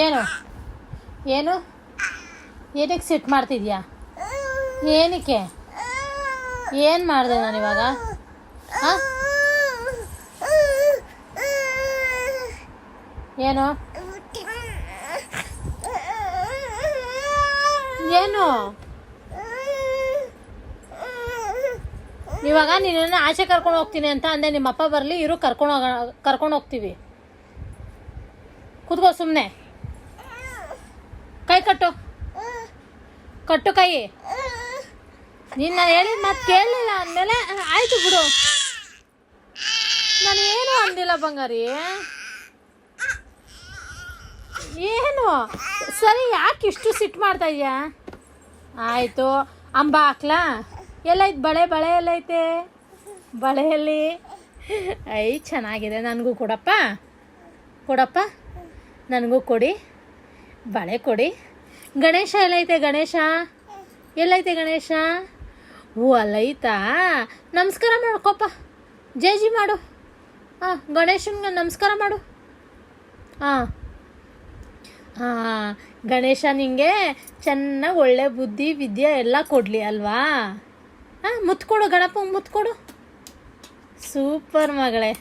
ಏನು ಏನು ಏನಕ್ಕೆ ಸಿಟ್ಟು ಮಾಡ್ತಿದ್ಯಾ? ಏನಕ್ಕೆ? ಏನು ಮಾಡಿದೆ ನಾನು ಇವಾಗ? ಹಾಂ, ಏನು ಏನು ಇವಾಗ ನೀನನ್ನು ಆಚೆ ಕರ್ಕೊಂಡು ಹೋಗ್ತೀನಿ ಅಂತ ಅಂದೆ. ನಿಮ್ಮಪ್ಪ ಬರಲಿ, ಇರು, ಕರ್ಕೊಂಡು ಹೋಗ್ತೀವಿ. ಕೂತ್ಕೋ ಸುಮ್ಮನೆ. ಕೈ ಕಟ್ಟು ಕೈ. ನೀನು ಹೇಳಿದ ಮಾತು ಕೇಳಲಿಲ್ಲ ಅಂದಮೇಲೆ ಆಯಿತು ಬಿಡು. ನಾನು ಏನು ಅಂದಿಲ್ಲ ಬಂಗಾರಿ. ಏನು ಸರಿ, ಯಾಕೆ ಇಷ್ಟು ಸಿಟ್ಟು ಮಾಡ್ತಾ ಇದೆಯಾ? ಆಯಿತು, ಅಂಬ ಹಾಕ್ಲಾ? ಎಲ್ಲೈತೆ ಬಳೆ ಎಲ್ಲೈತೆ? ಬಳೆಯಲ್ಲಿ ಐ ಚೆನ್ನಾಗಿದೆ. ನನಗೂ ಕೊಡಪ್ಪ, ನನಗೂ ಕೊಡಿ, ಬಳೆ ಕೊಡಿ. ಗಣೇಶ ಎಲ್ಲೈತೆ? ಎಲ್ಲೈತೆ ಗಣೇಶ? ಹೂ ಅಲ್ಲೈತಾ? ನಮಸ್ಕಾರ ಮಾಡ್ಕೊಪ್ಪ, ಜೈ ಮಾಡು. ಹಾಂ, ಗಣೇಶನ್ಗೆ ನಮಸ್ಕಾರ ಮಾಡು. ಹಾಂ, ಗಣೇಶ ನಿಂಗೆ ಚೆನ್ನಾಗಿ ಒಳ್ಳೆ ಬುದ್ಧಿ ವಿದ್ಯೆ ಎಲ್ಲ ಕೊಡಲಿ ಅಲ್ವಾ? ಹಾಂ, ಮುತ್ಕೊಡು, ಗಣಪಂಗೆ ಮುತ್ಕೊಡು. ಸೂಪರ್ ಮಗಳೇ.